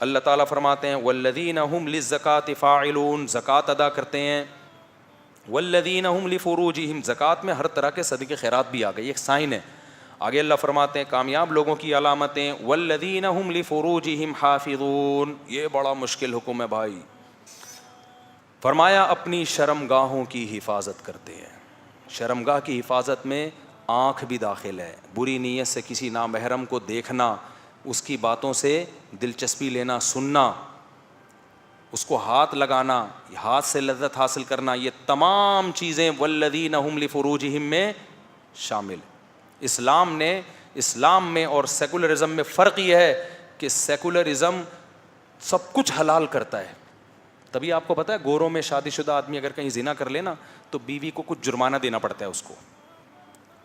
اللہ تعالیٰ فرماتے ہیں والذین هم للزکاة فاعلون، زکوٰۃ ادا کرتے ہیں. والذین هم لفروجہم، زکوٰۃ میں ہر طرح کے صدقے خیرات بھی آ گئی، ایک سائن ہے. آگے اللہ فرماتے ہیں کامیاب لوگوں کی علامتیں والذین هم لفروجہم حافظون. یہ بڑا مشکل حکم ہے بھائی. فرمایا اپنی شرمگاہوں کی حفاظت کرتے ہیں. شرمگاہ کی حفاظت میں آنکھ بھی داخل ہے. بری نیت سے کسی نامحرم کو دیکھنا، اس کی باتوں سے دلچسپی لینا، سننا، اس کو ہاتھ لگانا، ہاتھ سے لذت حاصل کرنا، یہ تمام چیزیں والذین هم لفروجہم میں شامل. اسلام میں اور سیکولرزم میں فرق یہ ہے کہ سیکولرزم سب کچھ حلال کرتا ہے. تبھی آپ کو پتہ ہے گوروں میں شادی شدہ آدمی اگر کہیں زنا کر لینا تو بیوی کو کچھ جرمانہ دینا پڑتا ہے اس کو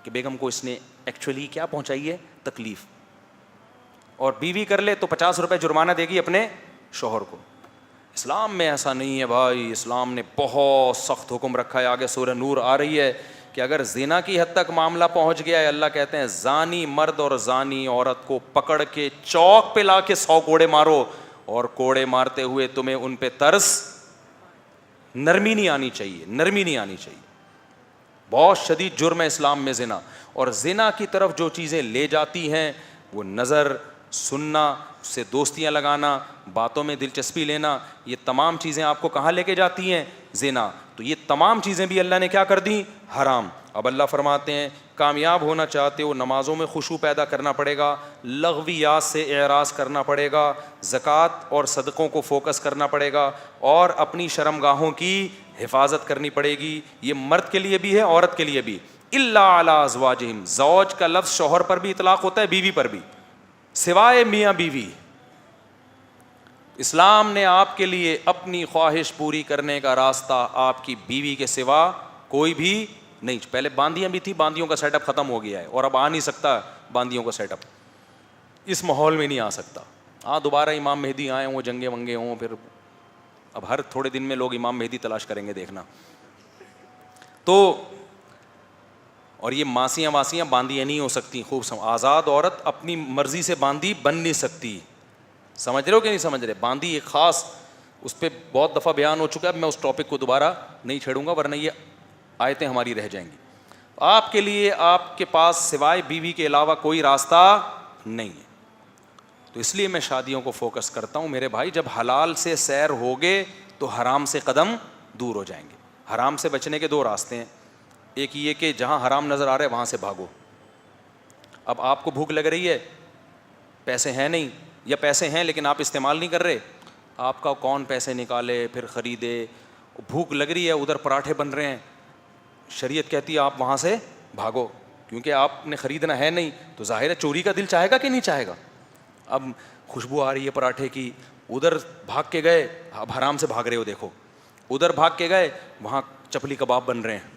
کہ بیگم کو اس نے ایکچولی کیا پہنچائی ہے، تکلیف. اور بیوی کر لے تو 50 روپے جرمانہ دے گی اپنے شوہر کو. اسلام میں ایسا نہیں ہے بھائی. اسلام نے بہت سخت حکم رکھا ہے. آگے سورہ نور آ رہی ہے کہ اگر زنا کی حد تک معاملہ پہنچ گیا ہے، اللہ کہتے ہیں زانی مرد اور زانی عورت کو پکڑ کے چوک پہ لا کے 100 کوڑے مارو، اور کوڑے مارتے ہوئے تمہیں ان پہ ترس، نرمی نہیں آنی چاہیے، نرمی نہیں آنی چاہیے. بہت شدید جرم ہے اسلام میں زنا. اور زنا کی طرف جو چیزیں لے جاتی ہیں وہ نظر، سننا، اس سے دوستیاں لگانا، باتوں میں دلچسپی لینا، یہ تمام چیزیں آپ کو کہاں لے کے جاتی ہیں؟ زنا. تو یہ تمام چیزیں بھی اللہ نے کیا کر دی؟ حرام. اب اللہ فرماتے ہیں کامیاب ہونا چاہتے ہو نمازوں میں خشوع پیدا کرنا پڑے گا، لغویات سے اعراض کرنا پڑے گا، زکوٰۃ اور صدقوں کو فوکس کرنا پڑے گا، اور اپنی شرمگاہوں کی حفاظت کرنی پڑے گی. یہ مرد کے لیے بھی ہے، عورت کے لیے بھی. الا علی ازواجہم، زوج کا لفظ شوہر پر بھی اطلاق ہوتا ہے، بیوی پر بھی، سوائے میاں بیوی. اسلام نے آپ کے لیے اپنی خواہش پوری کرنے کا راستہ آپ کی بیوی کے سوا کوئی بھی نہیں. پہلے باندیاں بھی تھی، باندیوں کا سیٹ اپ ختم ہو گیا ہے اور اب آ نہیں سکتا باندیوں کا سیٹ اپ، اس ماحول میں نہیں آ سکتا. ہاں دوبارہ امام مہدی آئے ہوں، جنگیں ونگیں ہوں، پھر اب ہر تھوڑے دن میں لوگ امام مہدی تلاش کریں گے، دیکھنا. تو اور یہ ماسیاں واسیاں باندیاں نہیں ہو سکتی. خوب آزاد عورت اپنی مرضی سے باندی بن نہیں سکتی. سمجھ رہے ہو کہ نہیں سمجھ رہے؟ باندی ایک خاص، اس پہ بہت دفعہ بیان ہو چکا ہے. میں اس ٹاپک کو دوبارہ نہیں چھیڑوں گا ورنہ یہ آیتیں ہماری رہ جائیں گی. آپ کے لیے آپ کے پاس سوائے بیوی کے علاوہ کوئی راستہ نہیں ہے. تو اس لیے میں شادیوں کو فوکس کرتا ہوں میرے بھائی. جب حلال سے سیر ہوگے تو حرام سے قدم دور ہو جائیں گے. حرام سے بچنے کے 2 راستے ہیں. ایک یہ کہ جہاں حرام نظر آ رہا ہے وہاں سے بھاگو. اب آپ کو بھوک لگ رہی ہے، پیسے ہیں نہیں، یا پیسے ہیں لیکن آپ استعمال نہیں کر رہے، آپ کا کون پیسے نکالے پھر خریدے. بھوک لگ رہی ہے، ادھر پراٹھے بن رہے ہیں، شریعت کہتی ہے آپ وہاں سے بھاگو، کیونکہ آپ نے خریدنا ہے نہیں. تو ظاہر ہے چوری کا دل چاہے گا کہ نہیں چاہے گا. اب خوشبو آ رہی ہے پراٹھے کی، ادھر بھاگ کے گئے، اب حرام سے بھاگ رہے ہو. دیکھو ادھر بھاگ کے گئے، وہاں چپلی کباب بن رہے ہیں،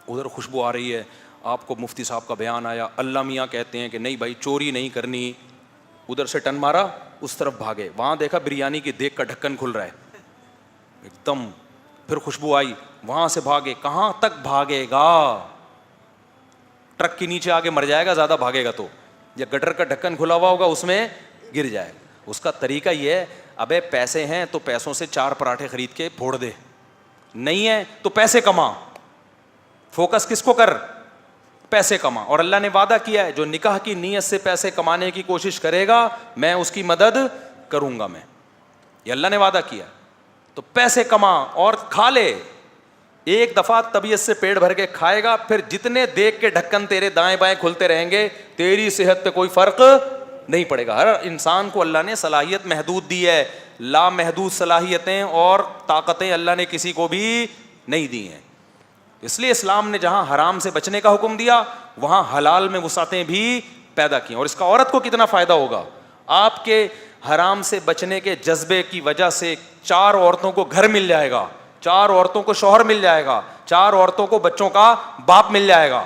ادھر خوشبو آ رہی ہے. آپ کو مفتی صاحب کا بیان آیا، اللہ میاں کہتے ہیں کہ نہیں بھائی چوری نہیں کرنی. ادھر سے ٹن مارا، اس طرف بھاگے، وہاں دیکھا بریانی کی دیگ کا ڈھکن کھل رہا ہے ایک دم. پھر خوشبو آئی، وہاں سے بھاگے. کہاں تک بھاگے گا؟ ٹرک کے نیچے آگے مر جائے گا زیادہ بھاگے گا تو، یا گٹر کا ڈھکن کھلا ہوا ہوگا اس میں گر جائے گا. اس کا طریقہ یہ ہے، ابے پیسے ہیں تو پیسوں سے 4 پراٹھے خرید کے پھوڑ دے، نہیں ہے تو پیسے کما. فوکس کس کو کر؟ پیسے کما. اور اللہ نے وعدہ کیا ہے جو نکاح کی نیت سے پیسے کمانے کی کوشش کرے گا میں اس کی مدد کروں گا. میں یہ اللہ نے وعدہ کیا. تو پیسے کما اور کھا لے. ایک دفعہ طبیعت سے پیٹ بھر کے کھائے گا، پھر جتنے دیکھ کے ڈھکن تیرے دائیں بائیں کھلتے رہیں گے تیری صحت پہ کوئی فرق نہیں پڑے گا. ہر انسان کو اللہ نے صلاحیت محدود دی ہے، لامحدود صلاحیتیں اور طاقتیں اللہ نے کسی کو بھی نہیں دی ہیں. اس لیے اسلام نے جہاں حرام سے بچنے کا حکم دیا وہاں حلال میں وسعتیں بھی پیدا کی. اور اس کا عورت کو کتنا فائدہ ہوگا؟ آپ کے حرام سے بچنے کے جذبے کی وجہ سے 4 عورتوں کو گھر مل جائے گا، 4 عورتوں کو شوہر مل جائے گا، 4 عورتوں کو بچوں کا باپ مل جائے گا.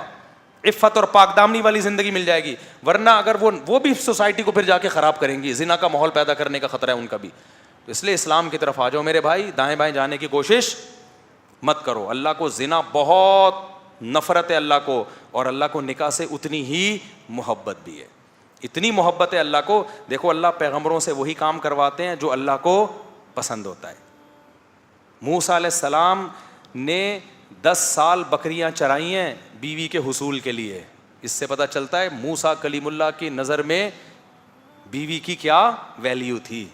عفت اور پاک دامنی والی زندگی مل جائے گی. ورنہ اگر وہ بھی سوسائٹی کو پھر جا کے خراب کریں گی، زنا کا ماحول پیدا کرنے کا خطرہ ہے ان کا بھی. تو اس لیے اسلام کی طرف آ جاؤ میرے بھائی، دائیں بائیں جانے کی کوشش مت کرو. اللہ کو زنا بہت نفرت ہے اللہ کو، اور اللہ کو نکاح سے اتنی ہی محبت بھی ہے. اتنی محبت ہے اللہ کو. دیکھو اللہ پیغمبروں سے وہی کام کرواتے ہیں جو اللہ کو پسند ہوتا ہے. موسیٰ علیہ السلام نے 10 سال بکریاں چرائی ہیں بیوی کے حصول کے لیے. اس سے پتہ چلتا ہے موسیٰ کلیم اللہ کی نظر میں بیوی کی کیا ویلیو تھی.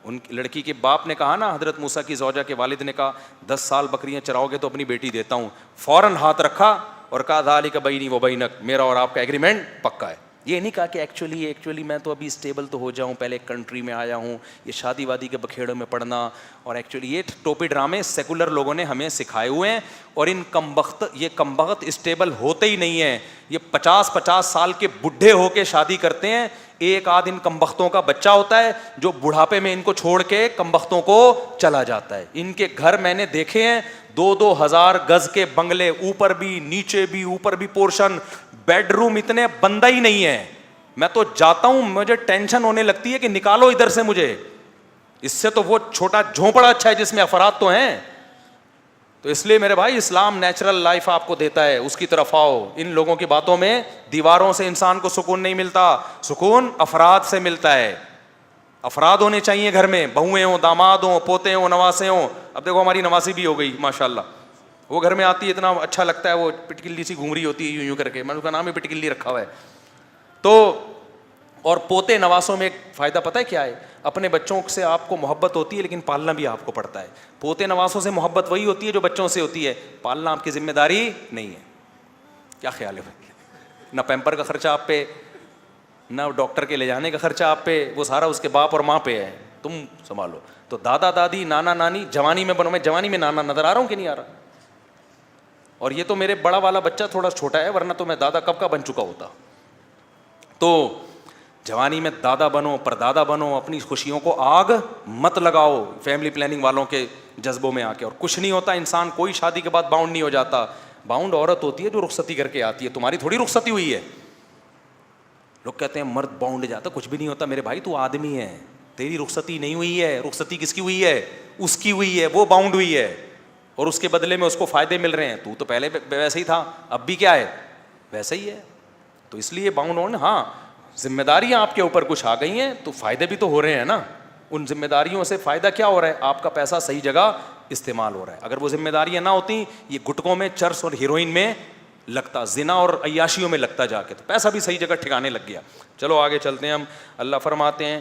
ان لڑکی کے باپ نے کہا نا, حضرت موسیٰ کی زوجہ کے والد نے کہا 10 سال بکریاں چراؤ گے تو اپنی بیٹی دیتا ہوں. فوراً ہاتھ رکھا اور کہا ذالک بینی و بینک, میرا اور آپ کا ایگریمنٹ پکا ہے. یہ نہیں کہا کہ ایکچولی میں تو ابھی اسٹیبل تو ہو جاؤں, پہلے کنٹری میں آیا ہوں, یہ شادی وادی کے بکھیڑوں میں پڑنا. اور ایکچولی یہ ٹوپی ڈرامے سیکولر لوگوں نے ہمیں سکھائے ہوئے ہیں, اور ان کم بخت اسٹیبل ہوتے ہی نہیں ہیں. یہ 50 سال کے بڈھے ہو کے شادی کرتے ہیں. ایک آدھ ان کم بختوں کا بچہ ہوتا ہے جو بڑھاپے میں ان کو چھوڑ کے کم بختوں کو چلا جاتا ہے. ان کے گھر میں نے دیکھے ہیں 2,000 گز کے بنگلے, اوپر بھی نیچے بھی, اوپر بھی پورشن, بیڈ روم اتنے, بندہ ہی نہیں ہے. میں تو جاتا ہوں مجھے ٹینشن ہونے لگتی ہے کہ نکالو ادھر سے مجھے, اس سے تو وہ چھوٹا جھونپڑا اچھا ہے جس میں افراد تو ہیں. تو اس لیے میرے بھائی اسلام نیچرل لائف آپ کو دیتا ہے, اس کی طرف آؤ. ان لوگوں کی باتوں میں, دیواروں سے انسان کو سکون نہیں ملتا, سکون افراد سے ملتا ہے. افراد ہونے چاہیے گھر میں, بہویں ہوں, داماد ہوں, پوتے ہوں, نواسے ہوں. اب دیکھو ہماری نواسی بھی ہو گئی ماشاء اللہ, وہ گھر میں آتی ہے اتنا اچھا لگتا ہے, وہ پٹکلی سی گھوم رہی ہوتی ہے یوں کر کے, میں نے اس کا نام ہی پٹکلی رکھا ہوا ہے. تو اور پوتے نواسوں میں ایک فائدہ پتہ ہے کیا ہے, اپنے بچوں سے آپ کو محبت ہوتی ہے لیکن پالنا بھی آپ کو پڑتا ہے. پوتے نواسوں سے محبت وہی ہوتی ہے جو بچوں سے ہوتی ہے, پالنا آپ کی ذمہ داری نہیں ہے. کیا خیال ہے بھائی؟ نہ پیمپر کا خرچہ آپ پہ, نہ ڈاکٹر کے لے جانے کا خرچہ آپ پہ, وہ سارا اس کے باپ اور ماں پہ ہے, تم سنبھالو. تو دادا دادی نانا نانی جوانی میں بنو, میں جوانی میں نانا نظر آ رہا ہوں کہ نہیں آ رہا؟ اور یہ تو میرے بڑا والا بچہ تھوڑا چھوٹا ہے, ورنہ تو میں دادا کب کا بن چکا ہوتا. تو جوانی میں دادا بنو, پردادا بنو, اپنی خوشیوں کو آگ مت لگاؤ فیملی پلاننگ والوں کے جذبوں میں آ کے. اور کچھ نہیں ہوتا, انسان کوئی شادی کے بعد باؤنڈ نہیں ہو جاتا. باؤنڈ عورت ہوتی ہے جو رخصتی کر کے آتی ہے, تمہاری تھوڑی رخصتی ہوئی ہے. لوگ کہتے ہیں مرد باؤنڈ جاتا, کچھ بھی نہیں ہوتا میرے بھائی, تو آدمی ہے, تیری رخصتی نہیں ہوئی ہے. رخصتی کس کی ہوئی ہے؟ اس کی ہوئی ہے, وہ باؤنڈ ہوئی ہے, اور اس کے بدلے میں اس کو فائدے مل رہے ہیں. تو پہلے ویسے ہی تھا, اب بھی کیا ہے ویسے ہی ہے. تو اس لیے باؤنڈ ہو. ہاں ذمہ داریاں آپ کے اوپر کچھ آ گئی ہیں تو فائدے بھی تو ہو رہے ہیں نا. ان ذمہ داریوں سے فائدہ کیا ہو رہا ہے؟ آپ کا پیسہ صحیح جگہ استعمال ہو رہا ہے. اگر وہ ذمہ داریاں نہ ہوتی, یہ گٹکوں میں, چرس اور ہیروئن میں لگتا, زنا اور عیاشیوں میں لگتا جا کے, تو پیسہ بھی صحیح جگہ ٹھکانے لگ گیا. چلو آگے چلتے ہیں ہم. اللہ فرماتے ہیں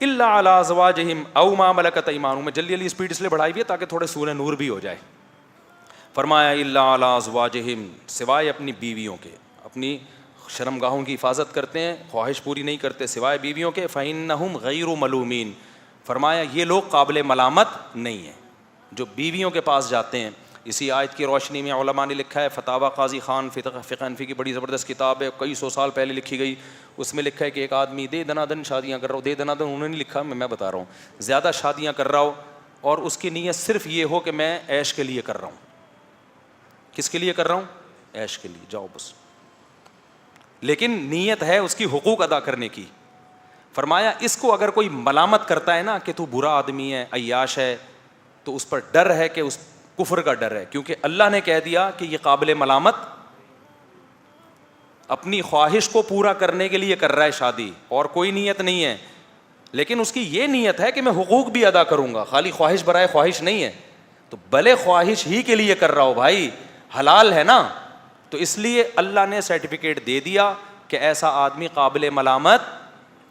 الا علی ازواجہم او ما ملکت ایمانہم. میں جلدی اسپیڈ اس لیے بڑھائی ہوئی ہے تاکہ تھوڑے سورہ نور بھی ہو جائے. فرمایا الا علی ازواجہم, سوائے اپنی بیویوں کے. اپنی شرمگاہوں کی حفاظت کرتے ہیں, خواہش پوری نہیں کرتے سوائے بیویوں کے. فإنہم غیر ملومین. فرمایا یہ لوگ قابل ملامت نہیں ہیں جو بیویوں کے پاس جاتے ہیں. اسی آیت کی روشنی میں علماء نے لکھا ہے, فتاوی قاضی خان فقہ حنفی کی بڑی زبردست کتاب ہے, کئی سو سال پہلے لکھی گئی. اس میں لکھا ہے کہ ایک آدمی دے دنا دن شادیاں کر رہا ہو, دے دنا دن انہوں نے نہیں لکھا, میں بتا رہا ہوں, زیادہ شادیاں کر رہا ہو اور اس کی نیت صرف یہ ہو کہ میں عیش کے لیے کر رہا ہوں. کس کے لیے کر رہا ہوں؟ عیش کے لیے. جاؤ بس, لیکن نیت ہے اس کی حقوق ادا کرنے کی. فرمایا اس کو اگر کوئی ملامت کرتا ہے نا کہ تو برا آدمی ہے, عیاش ہے, تو اس پر ڈر ہے کہ اس کفر کا ڈر ہے, کیونکہ اللہ نے کہہ دیا کہ یہ قابل ملامت اپنی خواہش کو پورا کرنے کے لیے کر رہا ہے شادی, اور کوئی نیت نہیں ہے. لیکن اس کی یہ نیت ہے کہ میں حقوق بھی ادا کروں گا, خالی خواہش برائے خواہش نہیں ہے. تو بھلے خواہش ہی کے لیے کر رہا ہو بھائی, حلال ہے نا. تو اس لیے اللہ نے سرٹیفکیٹ دے دیا کہ ایسا آدمی قابل ملامت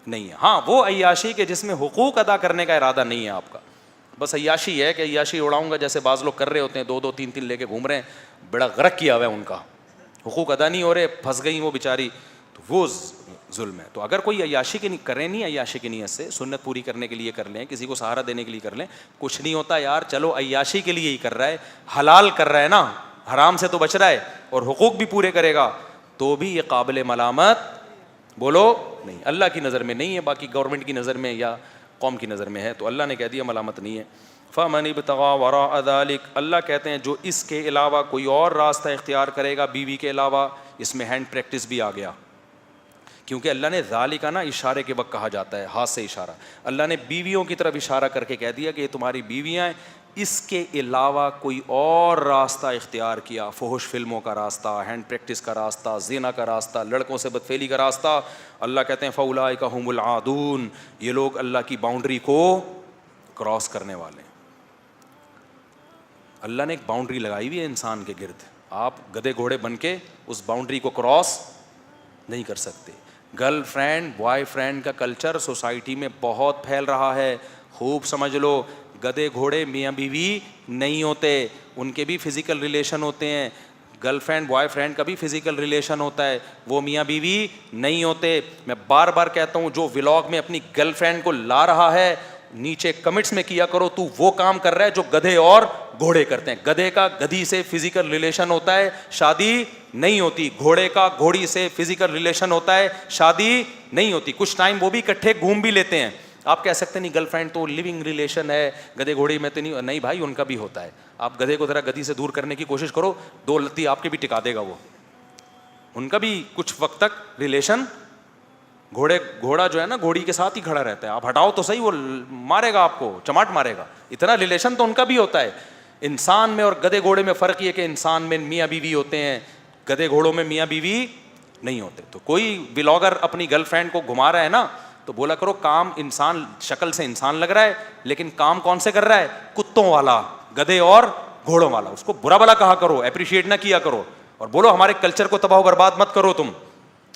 نہیں ہے. ہاں وہ عیاشی کے جس میں حقوق ادا کرنے کا ارادہ نہیں ہے آپ کا, بس عیاشی ہے کہ عیاشی اڑاؤں گا, جیسے بعض لوگ کر رہے ہوتے ہیں, 2 3 لے کے گھوم رہے ہیں, بڑا غرق کیا ہوا ہے ان کا, حقوق ادا نہیں ہو رہے, پھنس گئی وہ بیچاری, تو وہ ظلم ہے. تو اگر کوئی عیاشی کی کرے نہیں, عیاشی کی نیت سے سنت پوری کرنے کے لیے کر لیں, کسی کو سہارا دینے کے لیے کر لیں, کچھ نہیں ہوتا یار. چلو عیاشی کے لیے ہی کر رہا ہے, حلال کر رہا ہے نا, حرام سے تو بچ رہا ہے اور حقوق بھی پورے کرے گا, تو بھی یہ قابل ملامت بولو نہیں, اللہ کی نظر میں نہیں ہے, باقی گورنمنٹ کی نظر میں یا قوم کی نظر میں ہے. تو اللہ نے کہہ دیا ملامت نہیں ہے. فَمَنِ ابْتَغَىٰ وَرَاءَ ذَلِكَ, اللہ کہتے ہیں جو اس کے علاوہ کوئی اور راستہ اختیار کرے گا بیوی کے علاوہ. اس میں ہینڈ پریکٹس بھی آ گیا, کیونکہ اللہ نے ذالکا نا اشارے کے وقت کہا جاتا ہے, ہاتھ سے اشارہ. اللہ نے بیویوں کی طرف اشارہ کر کے کہہ دیا کہ یہ تمہاری بیویاں ہیں, اس کے علاوہ کوئی اور راستہ اختیار کیا، فحش فلموں کا راستہ، ہینڈ پریکٹس کا راستہ، زنا کا راستہ، لڑکوں سے بدفعلی کا راستہ، اللہ کہتے ہیں فاولئک ھم العادون، یہ لوگ اللہ کی باؤنڈری کو کراس کرنے والے ہیں۔ اللہ نے ایک باؤنڈری لگائی ہوئی ہے انسان کے گرد، آپ گدھے گھوڑے بن کے اس باؤنڈری کو کراس نہیں کر سکتے۔ گرل فرینڈ بوائے فرینڈ کا کلچر سوسائٹی میں بہت پھیل رہا ہے، خوب سمجھ لو، گدھے گھوڑے میاں بیوی نہیں ہوتے، ان کے بھی فزیکل ریلیشن ہوتے ہیں، گرل فرینڈ بوائے فرینڈ کا بھی فزیکل ریلیشن ہوتا ہے، وہ میاں بیوی نہیں ہوتے۔ میں بار بار کہتا ہوں، جو ولاگ میں اپنی گرل فرینڈ کو لا رہا ہے، نیچے کمنٹس میں کیا کرو تو وہ کام کر رہا ہے جو گدھے اور گھوڑے کرتے ہیں۔ گدھے کا گدھی سے فزیکل ریلیشن ہوتا ہے، شادی نہیں ہوتی۔ گھوڑے کا گھوڑی سے فزیکل ریلیشن ہوتا ہے، شادی نہیں ہوتی۔ کچھ ٹائم وہ بھی اکٹھے گھوم بھی لیتے ہیں۔ آپ کہہ سکتے نہیں گرل فرینڈ تو لیونگ ریلیشن ہے، گدھے گھوڑی میں تو نہیں بھائی، ان کا بھی ہوتا ہے۔ آپ گدھے کو ذرا گدھی سے دور کرنے کی کوشش کرو، دو لتی آپ کے بھی ٹکا دے گا وہ، ان کا بھی کچھ وقت تک ریلیشن۔ گھوڑا جو ہے نا گھوڑی کے ساتھ ہی کھڑا رہتا ہے، آپ ہٹاؤ تو صحیح، وہ مارے گا آپ کو، چماٹ مارے گا، اتنا ریلیشن تو ان کا بھی ہوتا ہے۔ انسان میں اور گدھے گھوڑے میں فرق یہ کہ انسان میں میاں بیوی ہوتے ہیں، گدھے گھوڑوں میں میاں بیوی نہیں ہوتے۔ تو کوئی ولاگر اپنی گرل فرینڈ کو گھما رہا ہے نا، تو بولا کرو کام انسان شکل سے انسان لگ رہا ہے، لیکن کام کون سے کر رہا ہے؟ کتوں والا، گدھے اور گھوڑوں والا۔ اس کو برا بلا کہا کرو، اپریشیٹ نہ کیا کرو، اور بولو ہمارے کلچر کو تباہ و برباد مت کرو۔ تم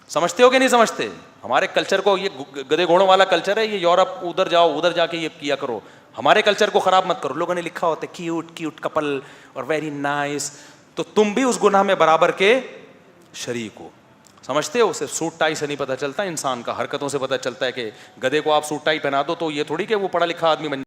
سمجھتے ہو کہ نہیں سمجھتے؟ ہمارے کلچر کو، یہ گدھے گھوڑوں والا کلچر ہے، یہ یورپ ادھر جاؤ، ادھر جا کے یہ کیا کرو، ہمارے کلچر کو خراب مت کرو۔ لوگوں نے لکھا ہوتا ہے کیوٹ کیوٹ کپل اور ویری نائس، تو تم بھی اس گناہ میں برابر کے شریک ہو۔ سمجھتے ہو؟ صرف سوٹ ٹائی سے نہیں پتہ چلتا انسان کا، حرکتوں سے پتہ چلتا ہے کہ گدھے کو آپ سوٹ ٹائی پہنا دو تو یہ تھوڑی کہ وہ پڑھا لکھا آدمی بن